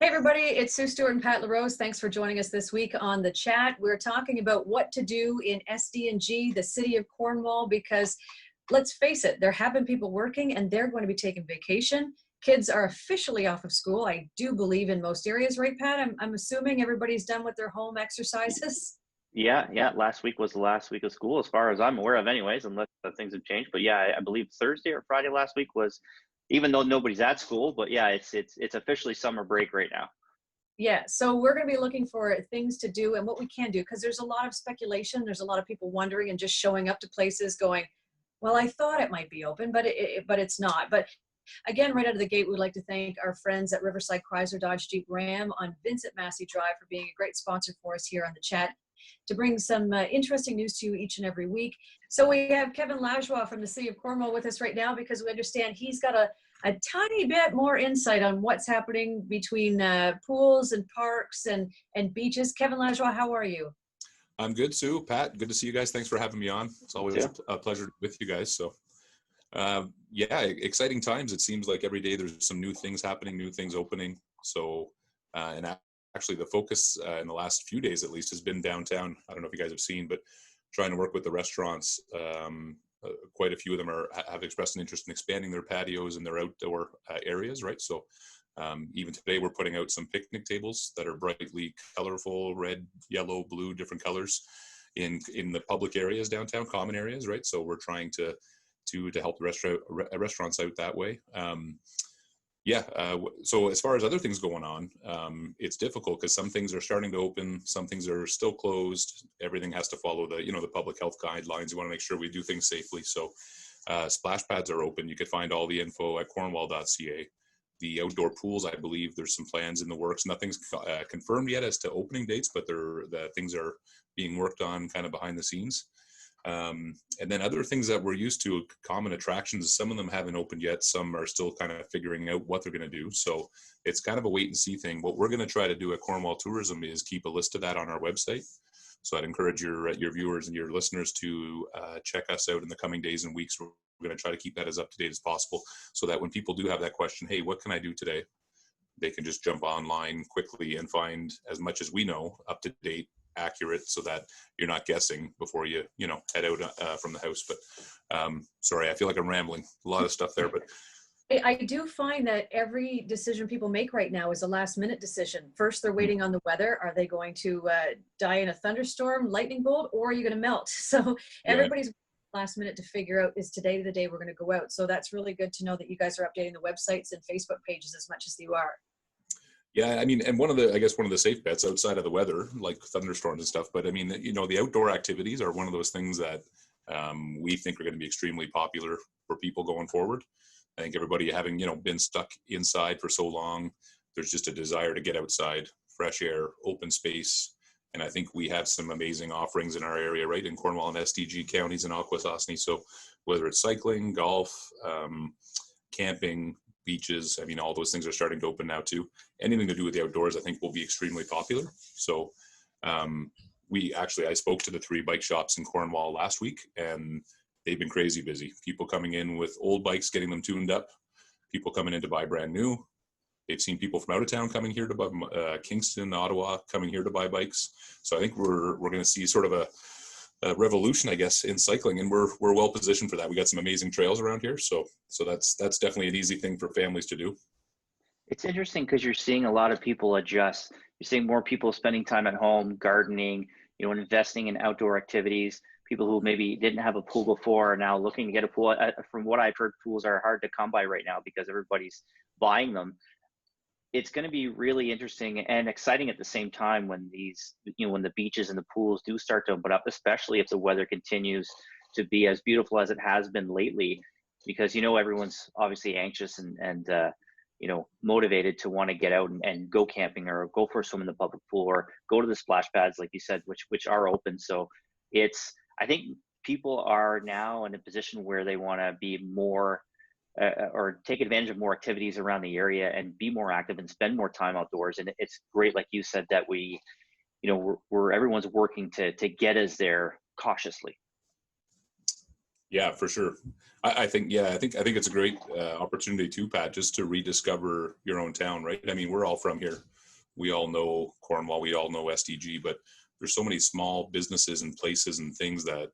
Hey everybody, it's Sue Stewart and Pat LaRose. Thanks for joining us this week on the chat. We're talking about what to do in SD&G, the city of Cornwall, because let's face it, there have been people working and they're going to be taking vacation. Kids are officially off of school, I do believe, in most areas, right, Pat? I'm assuming everybody's done with their home exercises. Yeah. Last week was the last week of school, as far as I'm aware of, anyways, unless things have changed. But yeah, I believe Thursday or Friday last week was, even though nobody's at school. But yeah, it's officially summer break right now. Yeah, so we're going to be looking for things to do and what we can do, because there's a lot of speculation. There's a lot of people wondering and just showing up to places going, well, I thought it might be open, but it's not. But again, right out of the gate, we'd like to thank our friends at Riverside Chrysler Dodge Jeep Ram on Vincent Massey Drive for being a great sponsor for us here on the chat to bring some interesting news to you each and every week. So we have Kevin Lajoie from the city of Cornwall with us right now, because we understand he's got a tiny bit more insight on what's happening between pools and parks and beaches. Kevin Lajoie, how are you? I'm good, Sue. Pat, good to see you guys. Thanks for having me on. It's always a pleasure with you guys. So yeah, exciting times. It seems like every day there's some new things happening, new things opening. So and actually the focus in the last few days at least has been downtown. I don't know if you guys have seen, but trying to work with the restaurants. Quite a few of them have expressed an interest in expanding their patios and their outdoor areas, right? So even today we're putting out some picnic tables that are brightly colorful, red, yellow, blue, different colors in the public areas downtown, common areas, right? So we're trying to help the restaurants out that way. So as far as other things going on, it's difficult because some things are starting to open, some things are still closed. Everything has to follow the public health guidelines. You want to make sure we do things safely. So splash pads are open. You could find all the info at cornwall.ca. The outdoor pools, I believe there's some plans in the works. Nothing's confirmed yet as to opening dates, but the things are being worked on kind of behind the scenes. And then other things that we're used to, common attractions, some of them haven't opened yet. Some are still kind of figuring out what they're going to do. So it's kind of a wait and see thing. What we're going to try to do at Cornwall Tourism is keep a list of that on our website. So I'd encourage your viewers and your listeners to check us out in the coming days and weeks. We're going to try to keep that as up to date as possible, so that when people do have that question, hey, what can I do today? They can just jump online quickly and find as much as we know, up to date, accurate, so that you're not guessing before you head out from the house. But sorry, I feel like I'm rambling. A lot of stuff there, but I do find that every decision people make right now is a last minute decision. First, they're waiting on the weather. Are they going to die in a thunderstorm, lightning bolt, or are you going to melt? So everybody's last minute to figure out, is today the day we're going to go out? So that's really good to know that you guys are updating the websites and Facebook pages as much as you are. Yeah, I mean, and one of the safe bets outside of the weather, like thunderstorms and stuff, but I mean, the outdoor activities are one of those things that we think are going to be extremely popular for people going forward. I think everybody, having been stuck inside for so long, there's just a desire to get outside, fresh air, open space, and I think we have some amazing offerings in our area, right, in Cornwall and SDG counties and 𝐤𝐴𝐲. So whether it's cycling, golf, camping, beaches, I mean, all those things are starting to open now too. Anything to do with the outdoors, I think, will be extremely popular. So I spoke to the 3 bike shops in Cornwall last week, and they've been crazy busy. People coming in with old bikes, getting them tuned up, people coming in to buy brand new. They've seen people from out of town coming here to buy, Kingston, Ottawa, coming here to buy bikes. So I think we're going to see sort of a revolution, I guess, in cycling, and we're well positioned for that. We got some amazing trails around here, so that's definitely an easy thing for families to do. It's interesting because you're seeing a lot of people adjust. You're seeing more people spending time at home, gardening, investing in outdoor activities. People who maybe didn't have a pool before are now looking to get a pool. From what I've heard, pools are hard to come by right now because everybody's buying them. It's going to be really interesting and exciting at the same time when when the beaches and the pools do start to open up, especially if the weather continues to be as beautiful as it has been lately, because everyone's obviously anxious and motivated to want to get out and go camping or go for a swim in the public pool or go to the splash pads, like you said, which are open. So I think people are now in a position where they want to be more or take advantage of more activities around the area and be more active and spend more time outdoors. And it's great, like you said, that everyone's working to get us there cautiously. Yeah, for sure. I think, yeah, I think it's a great opportunity too, Pat, just to rediscover your own town, right? I mean, we're all from here. We all know Cornwall, we all know SDG, but there's so many small businesses and places and things that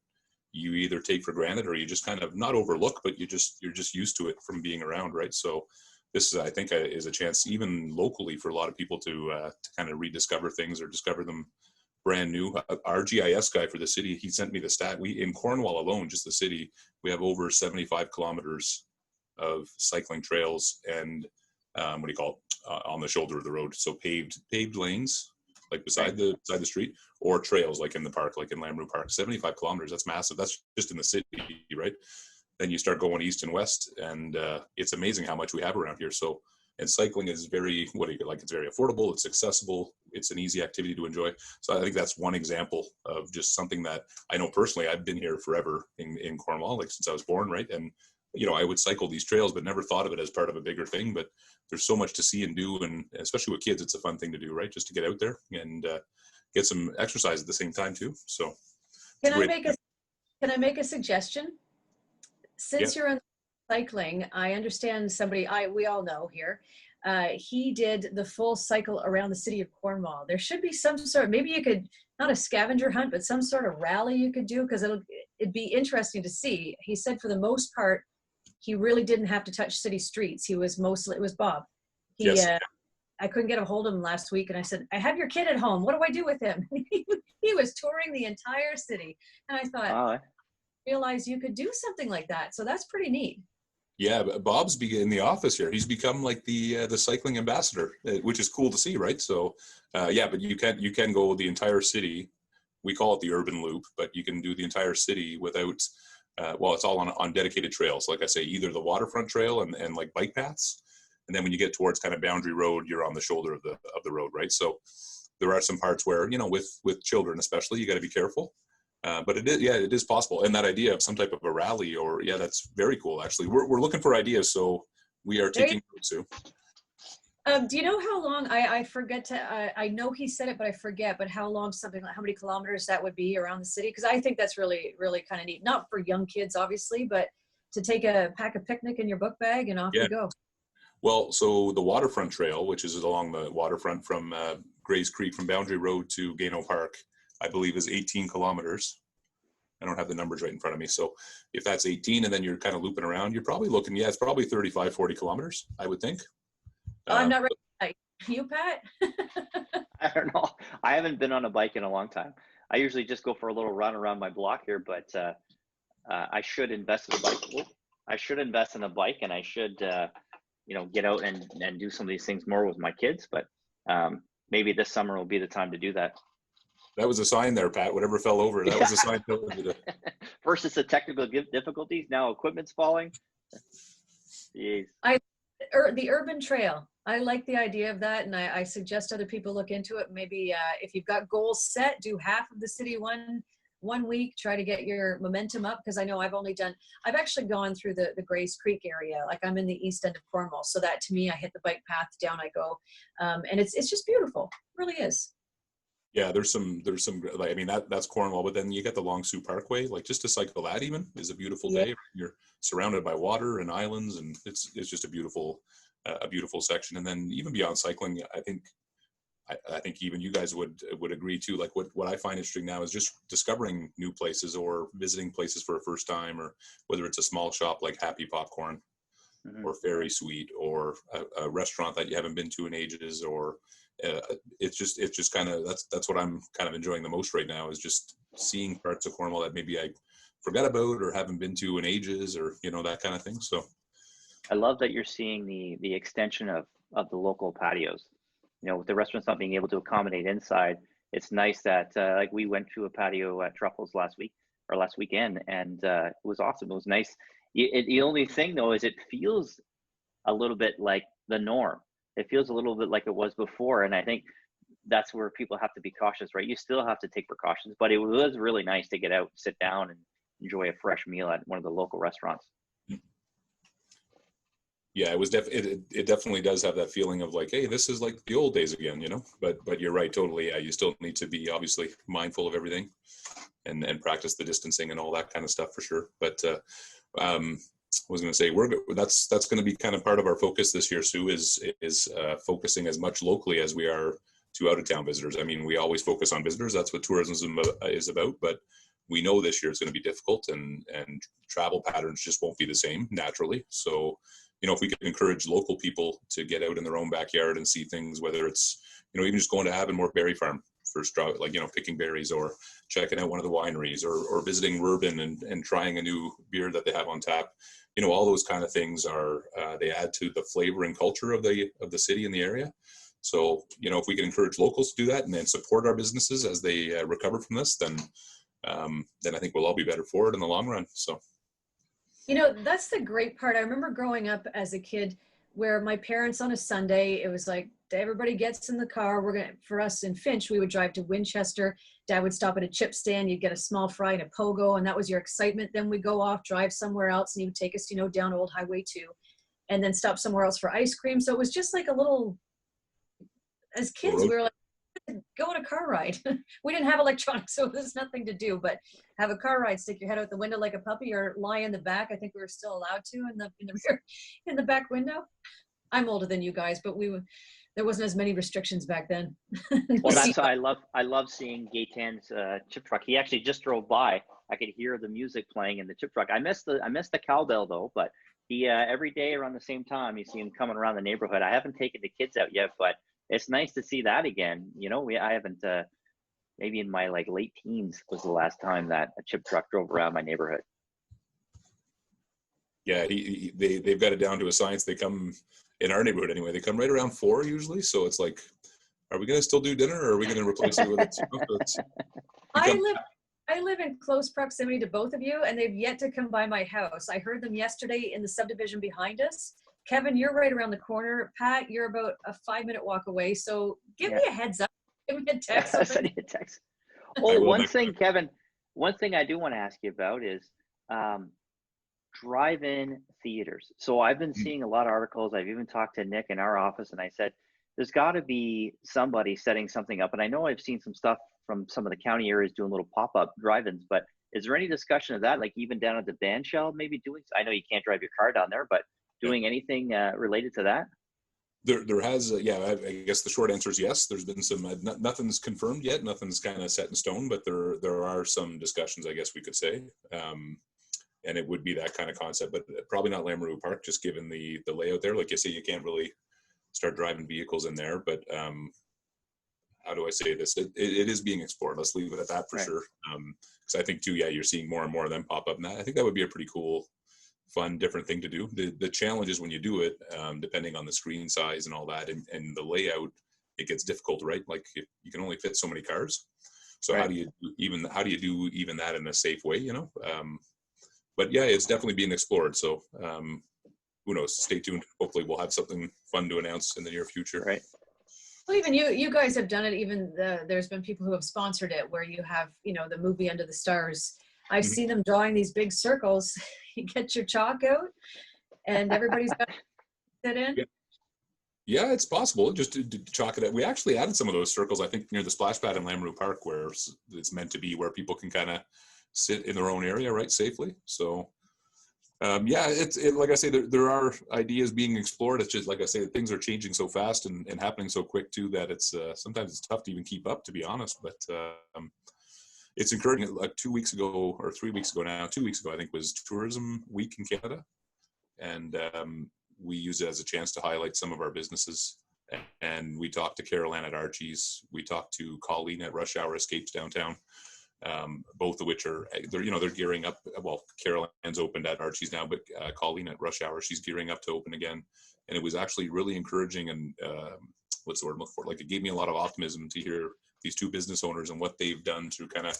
you either take for granted or you just kind of not overlook, but you're just used to it from being around, right? So this is, I think, is a chance even locally for a lot of people to kind of rediscover things or discover them brand new. Our GIS guy for the city, he sent me the stat. We, in Cornwall alone, just the city, we have over 75 kilometers of cycling trails and what do you call it, on the shoulder of the road. So paved lanes, like beside the street, or trails like in the park, like in Lamrou Park. 75 kilometers, that's massive. That's just in the city, right? Then you start going east and west, and it's amazing how much we have around here. So, and cycling is very, what do you like? It's very affordable. It's accessible. It's an easy activity to enjoy. So I think that's one example of just something that I know personally. I've been here forever in Cornwall, like since I was born, right? And you know, I would cycle these trails, but never thought of it as part of a bigger thing. But there's so much to see and do, and especially with kids, it's a fun thing to do, right? Just to get out there and get some exercise at the same time too. So, Can I make a suggestion? Since you're on cycling, I understand we all know here, he did the full cycle around the city of Cornwall. There should be some sort, maybe you could, not a scavenger hunt, but some sort of rally you could do, because it'd be interesting to see. He said for the most part, he really didn't have to touch city streets. It was Bob. I couldn't get a hold of him last week, and I said, I have your kid at home. What do I do with him? He was touring the entire city. And I thought, realize you could do something like that. So that's pretty neat. Yeah, Bob's in the office here. He's become like the cycling ambassador, which is cool to see, right? So, yeah, but you can go the entire city. We call it the urban loop, but you can do the entire city without. Well, it's all on dedicated trails. Like I say, either the waterfront trail and like bike paths, and then when you get towards kind of Boundary Road, you're on the shoulder of the road, right? So there are some parts where, you know, with children especially, you got to be careful. But it is possible. And that idea of some type of a rally, or that's very cool. Actually, we're looking for ideas, so we are taking notes too. Do you know how long? I forget to. I know he said it, but I forget. But how long? How many kilometers that would be around the city? Because I think that's really, really kind of neat. Not for young kids, obviously, but to pack a picnic in your book bag and off you go. Well, so the waterfront trail, which is along the waterfront from Grays Creek, from Boundary Road to Gano Park, I believe is 18 kilometers. I don't have the numbers right in front of me. So if that's 18 and then you're kind of looping around, you're probably looking, it's probably 35, 40 kilometers, I would think. I'm not ready. You, Pat? I don't know. I haven't been on a bike in a long time. I usually just go for a little run around my block here, but I should invest in a bike. I should invest in a bike, and I should, get out and do some of these things more with my kids. But maybe this summer will be the time to do that. That was a sign there, Pat. Whatever fell over, that was a sign. First, it's the technical difficulties. Now, equipment's falling. Jeez. The urban trail. I like the idea of that, and I suggest other people look into it. Maybe if you've got goals set, do half of the city one week. Try to get your momentum up, because I know I've actually gone through the Grays Creek area. Like, I'm in the east end of Cornwall, so that to me, I hit the bike path, down I go, and it's just beautiful. It really is. Yeah, there's some like, I mean, that's Cornwall, but then you get the Long Sault Parkway, like just to cycle that even is a beautiful day. You're surrounded by water and islands, and it's just a beautiful section. And then even beyond cycling, I think even you guys would agree too. Like what I find interesting now is just discovering new places or visiting places for a first time, or whether it's a small shop like Happy Popcorn or Fairy Sweet, or a restaurant that you haven't been to in ages, or it's just kind of that's what I'm kind of enjoying the most right now, is just seeing parts of Cornwall that maybe I forgot about or haven't been to in ages, or that kind of thing. So I love that you're seeing the extension of the local patios. With the restaurants not being able to accommodate inside, it's nice that like we went to a patio at Truffles last weekend, and it was awesome. It was nice. The only thing though is it feels a little bit like the norm. It feels a little bit like it was before, and I think that's where people have to be cautious, right? You still have to take precautions, but it was really nice to get out, sit down, and enjoy a fresh meal at one of the local restaurants. Yeah, it definitely does have that feeling of like, hey, this is like the old days again, you know. But you're right, totally. Yeah, you still need to be obviously mindful of everything, and practice the distancing and all that kind of stuff for sure. But I was going to say that's going to be kind of part of our focus this year, Sue, is focusing as much locally as we are to out of town visitors. I mean, we always focus on visitors. That's what tourism is about. But we know this year is going to be difficult, and travel patterns just won't be the same naturally. So, you know, if we can encourage local people to get out in their own backyard and see things, whether it's, you know, even just going to Avonmore Berry Farm for like, you know, picking berries, or checking out one of the wineries, or visiting Reuben and trying a new beer that they have on tap. You know, all those kind of things are, they add to the flavor and culture of the city and the area. So, you know, if we can encourage locals to do that and then support our businesses as they recover from this, then I think we'll all be better for it in the long run. So. You know, that's the great part. I remember growing up as a kid where my parents on a Sunday, it was like everybody gets in the car. For us in Finch, we would drive to Winchester. Dad would stop at a chip stand. You'd get a small fry and a pogo, and that was your excitement. Then we'd go off, drive somewhere else, and he would take us, you know, down Old Highway 2, and then stop somewhere else for ice cream. So it was just like a little, as kids, we were like, go on a car ride. We didn't have electronics, so there's nothing to do but have a car ride, stick your head out the window like a puppy, or lie in the back. I think we were still allowed to in the rear, in the back window. I'm older than you guys, but there wasn't as many restrictions back then. Well, that's why I love seeing Gaetan's chip truck. He actually just drove by. I could hear the music playing in the chip truck. I missed the cowbell though, but he every day around the same time you see him coming around the neighborhood. I haven't taken the kids out yet, but it's nice to see that again. You know, I haven't, maybe in my like late teens was the last time that a chip truck drove around my neighborhood. Yeah, they've got it down to a science. They come, in our neighborhood anyway, they come right around 4 usually. So it's like, are we going to still do dinner, or are we going to replace it with it? I live in close proximity to both of you, and they've yet to come by my house. I heard them yesterday in the subdivision behind us. Kevin, you're right around the corner. Pat, you're about a 5-minute walk away. So give me a heads up. Give me a text. Send you a text. Oh, one thing, Kevin, one thing I do want to ask you about is drive-in theaters. So I've been seeing a lot of articles. I've even talked to Nick in our office, and I said, there's got to be somebody setting something up. And I know I've seen some stuff from some of the county areas doing little pop-up drive-ins, but is there any discussion of that? Like even down at the band shell, maybe doing, I know you can't drive your car down there, but doing anything related to that? There has, yeah, I guess the short answer is yes. There's been some, nothing's confirmed yet. Nothing's kind of set in stone, but there are some discussions, I guess we could say. And it would be that kind of concept, but probably not Lamoureux Park, just given the layout there. Like you say, you can't really start driving vehicles in there, but how do I say this? It is being explored. Let's leave it at that for sure. Because I think too, yeah, you're seeing more and more of them pop up. And I think that would be a pretty cool, fun, different thing to do. The challenge is when you do it, depending on the screen size and all that, and the layout, it gets difficult, right? Like you can only fit so many cars. So how do you do even that in a safe way, you know? But yeah, it's definitely being explored. So who knows? Stay tuned. Hopefully we'll have something fun to announce in the near future. Right. Well, even you guys have done it. Even there's been people who have sponsored it, where you have, you know, the movie Under the Stars. I've seen them drawing these big circles. You get your chalk out, and everybody's got to sit in. Yeah, it's possible just to chalk it out. We actually added some of those circles, I think, near the splash pad in Lamoureux Park, where it's meant to be where people can kind of sit in their own area, right, safely. So yeah, like I say, there are ideas being explored. It's just like I say, things are changing so fast and happening so quick too that it's sometimes it's tough to even keep up, to be honest. But it's encouraging. Like 2 weeks ago or 3 weeks ago now, 2 weeks ago I think was Tourism Week in Canada, and we used it as a chance to highlight some of our businesses. And we talked to Carol Ann at Archie's. We talked to Colleen at Rush Hour Escapes downtown. Both of which they're gearing up. Well, Carol Ann's opened at Archie's now, but Colleen at Rush Hour, she's gearing up to open again. And it was actually really encouraging and what's the word I'm looking for? Like it gave me a lot of optimism to hear these two business owners and what they've done to kind of,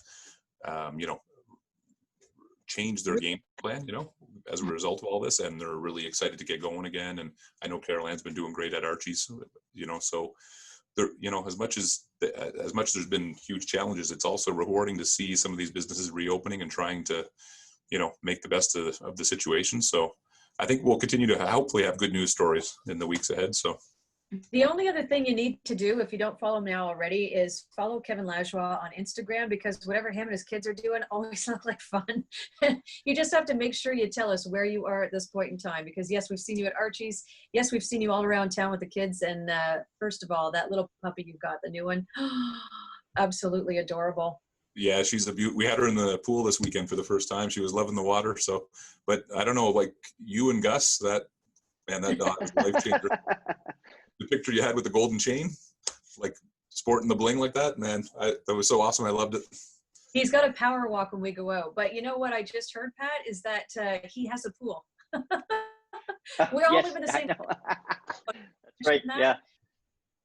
change their game plan, as a result of all this. And they're really excited to get going again. And I know Carol Ann's been doing great at Archie's, so there, as much as there's been huge challenges, it's also rewarding to see some of these businesses reopening and trying to, make the best of the situation. So I think we'll continue to hopefully have good news stories in the weeks ahead. So The only other thing you need to do, if you don't follow him now already, is follow Kevin Lajoie on Instagram, because whatever him and his kids are doing always look like fun. You just have to make sure you tell us where you are at this point in time, because yes, we've seen you at Archie's. Yes, we've seen you all around town with the kids. And first of all, that little puppy you've got, the new one, absolutely adorable. yeah, she's a beaut. We had her in the pool this weekend for the first time. She was loving the water. So, but I don't know, like you and Gus, that dog is a life changer. The picture you had with the golden chain, like sporting the bling like that, man, that was so awesome. I loved it. He's got a power walk when we go out. But you know what I just heard, Pat, is that he has a pool. We all live in the same. That's right. Yeah.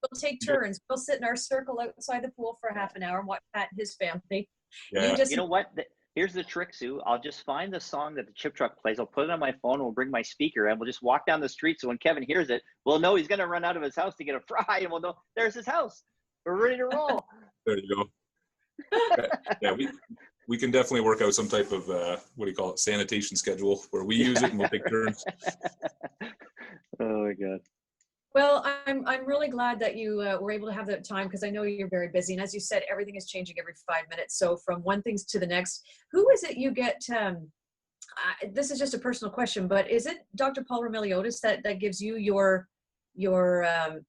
We'll take turns. We'll sit in our circle outside the pool for half an hour and watch Pat and his family. Yeah. You know what? Here's the trick, Sue. I'll just find the song that the chip truck plays. I'll put it on my phone. We'll bring my speaker and we'll just walk down the street. So when Kevin hears it, we'll know he's going to run out of his house to get a fry, and we'll know there's his house. We're ready to roll. There you go. Yeah, we can definitely work out some type of what do you call it, sanitation schedule where we use it and we'll take turns. Oh my God. Well, I'm really glad that you were able to have that time, because I know you're very busy. And as you said, everything is changing every 5 minutes. So from one thing to the next, who is it you get? This is just a personal question, but is it Dr. Paul Roumeliotis that gives you your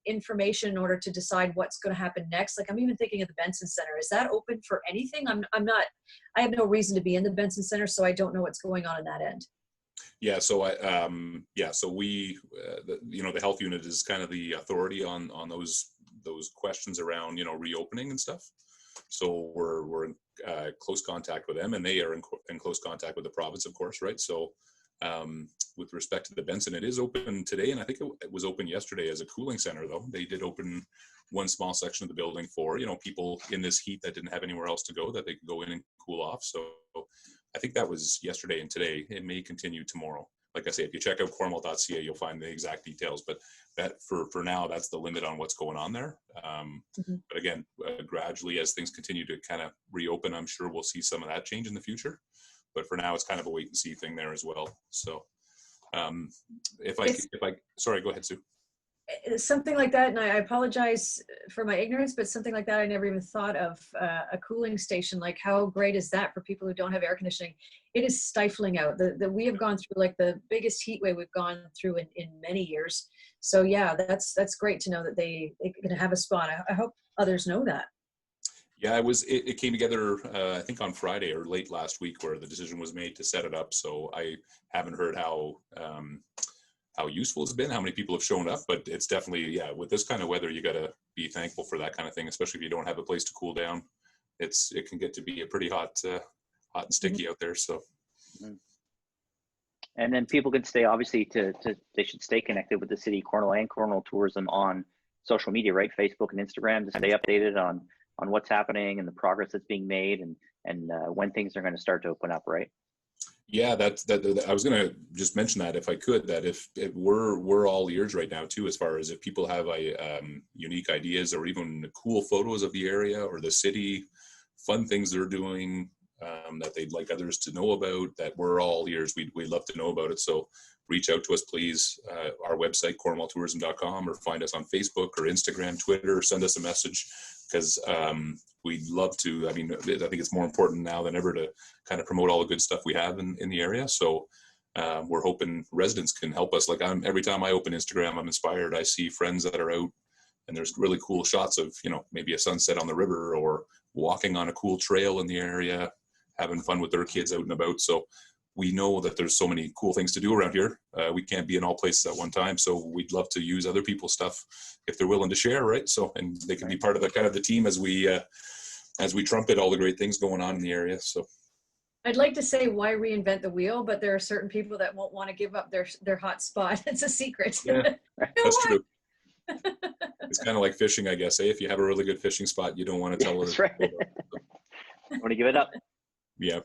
information in order to decide what's going to happen next? Like, I'm even thinking of the Benson Centre. Is that open for anything? I'm not. I have no reason to be in the Benson Centre, so I don't know what's going on in that end. Yeah, so so we, the health unit is kind of the authority on those questions around, reopening and stuff. So we're in close contact with them, and they are in close contact with the province, of course, right? So with respect to the Benson, it is open today, and I think it was open yesterday as a cooling center, though. They did open one small section of the building for, people in this heat that didn't have anywhere else to go, that they could go in and cool off. So I think that was yesterday and today. It may continue tomorrow. Like I say, if you check out Cornwall.ca, you'll find the exact details. But that for now, that's the limit on what's going on there. But again, gradually as things continue to kind of reopen, I'm sure we'll see some of that change in the future. But for now, it's kind of a wait and see thing there as well. So sorry, go ahead, Sue. Something like that, and I apologize for my ignorance, but something like that, I never even thought of a cooling station. Like, how great is that for people who don't have air conditioning? It is stifling out. We have gone through like the biggest heat wave we've gone through in many years. So yeah, that's great to know that they can have a spot. I hope others know that. Yeah, it came together, I think on Friday or late last week, where the decision was made to set it up. So I haven't heard how useful it's been, how many people have shown up, but it's definitely, with this kind of weather, you got to be thankful for that kind of thing, especially if you don't have a place to cool down. It can get to be a pretty hot and sticky out there. So, and then people can stay, obviously, they should stay connected with the city of Cornwall and Cornwall Tourism on social media, right? Facebook and Instagram, to stay updated on what's happening and the progress that's being made, and when things are going to start to open up, right? Yeah, I was going to just mention that, if I could, that if we're all ears right now too, as far as if people have unique ideas or even cool photos of the area or the city, fun things they're doing that they'd like others to know about, that we're all ears. We'd love to know about it. So reach out to us, please. Our website, cornwalltourism.com, or find us on Facebook or Instagram, Twitter, send us a message, because we'd love to. I mean, I think it's more important now than ever to kind of promote all the good stuff we have in the area. So we're hoping residents can help us. Like, every time I open Instagram, I'm inspired. I see friends that are out, and there's really cool shots of, maybe a sunset on the river or walking on a cool trail in the area, having fun with their kids out and about. So we know that there's so many cool things to do around here. We can't be in all places at one time. So we'd love to use other people's stuff if they're willing to share, right? So, and they can be part of the team as we trumpet all the great things going on in the area. So I'd like to say, why reinvent the wheel? But there are certain people that won't want to give up their hot spot. It's a secret. Yeah, that's true. It's kind of like fishing, I guess. If you have a really good fishing spot, you don't want to tell That's right. Want to give it up. Yeah.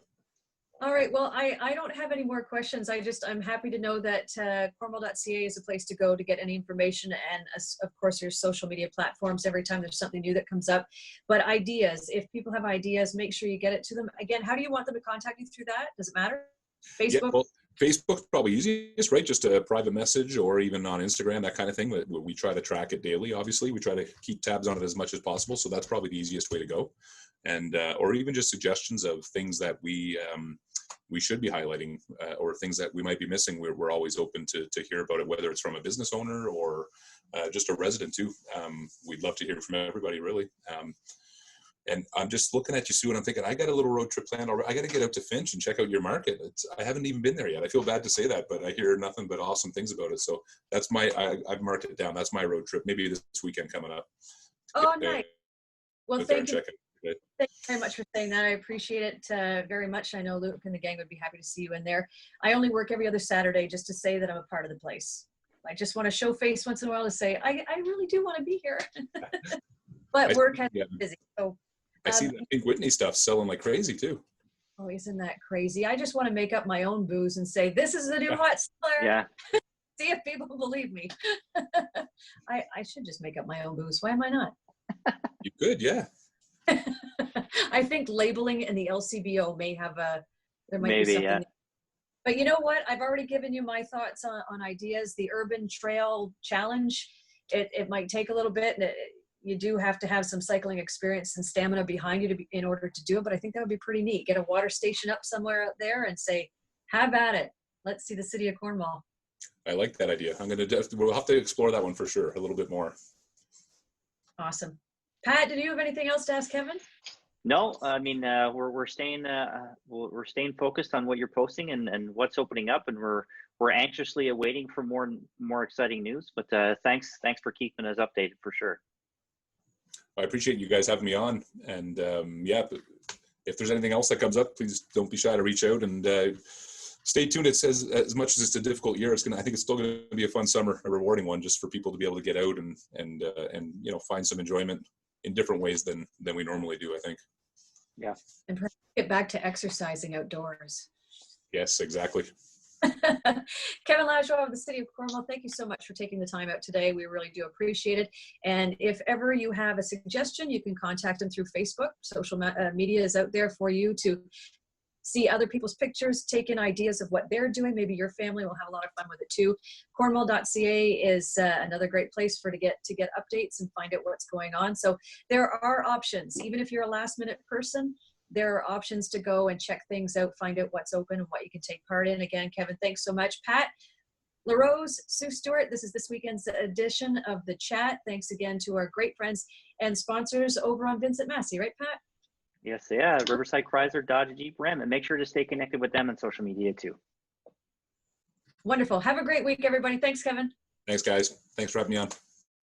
All right. Well, I don't have any more questions. I'm happy to know that Cornwall.ca is a place to go to get any information, and of course your social media platforms every time there's something new that comes up. But ideas, if people have ideas, make sure you get it to them. Again, how do you want them to contact you through that? Does it matter? Facebook? Yeah, Facebook's probably easiest, right? Just a private message, or even on Instagram, that kind of thing. We try to track it daily. Obviously, we try to keep tabs on it as much as possible. So that's probably the easiest way to go. And or even just suggestions of things that we should be highlighting, or things that we might be missing. We're always open to hear about it, whether it's from a business owner or just a resident too. We'd love to hear from everybody, really. And I'm just looking at you, Sue, and I'm thinking, I got a little road trip planned already. I got to get out to Finch and check out your market. I haven't even been there yet. I feel bad to say that, but I hear nothing but awesome things about it. So that's I've marked it down. That's my road trip. Maybe this weekend coming up. Oh, nice. Well, thank you. Thank you very much for saying that. I appreciate it very much. I know Luke and the gang would be happy to see you in there. I only work every other Saturday just to say that I'm a part of the place. I just want to show face once in a while to say, I really do want to be here. But work has been busy. So I see that Pink Whitney stuff selling like crazy too. Oh, isn't that crazy? I just want to make up my own booze and say, this is the new hot seller. Yeah. See if people believe me. I should just make up my own booze. Why am I not? You could, yeah. I think labeling in the 𝐿CBO may have there might Maybe, be something. yeah. But you know what? I've already given you my thoughts on ideas. The Urban Trail Challenge, it might take a little bit. And you do have to have some cycling experience and stamina behind you in order to do it. But I think that would be pretty neat. Get a water station up somewhere out there and say, have at it. Let's see the city of Cornwall. I like that idea. We'll have to explore that one for sure a little bit more. Awesome. Pat, did you have anything else to ask Kevin? No, I mean, we're staying focused on what you're posting and what's opening up, and we're anxiously awaiting for more exciting news. But thanks for keeping us updated for sure. I appreciate you guys having me on, and yeah, if there's anything else that comes up, please don't be shy to reach out, and stay tuned. It says, as much as it's a difficult year, I think it's still going to be a fun summer, a rewarding one, just for people to be able to get out and find some enjoyment in different ways than we normally do, I think. Yeah. And perhaps get back to exercising outdoors. Yes, exactly. Kevin Lajoie of the City of Cornwall, thank you so much for taking the time out today. We really do appreciate it. And if ever you have a suggestion, you can contact him through Facebook. Social media is out there for you to see other people's pictures, take in ideas of what they're doing. Maybe your family will have a lot of fun with it too. Cornwall.ca is another great place to get updates and find out what's going on. So there are options. Even if you're a last minute person, there are options to go and check things out, find out what's open and what you can take part in. Again, Kevin, thanks so much. Pat LaRose, Sue Stewart, this is this weekend's edition of The Chat. Thanks again to our great friends and sponsors over on Vincent Massey, right, Pat? Yes, yeah, Riverside, Chrysler, Dodge, Jeep, Ram, and make sure to stay connected with them on social media too. Wonderful. Have a great week, everybody. Thanks, Kevin. Thanks, guys. Thanks for having me on.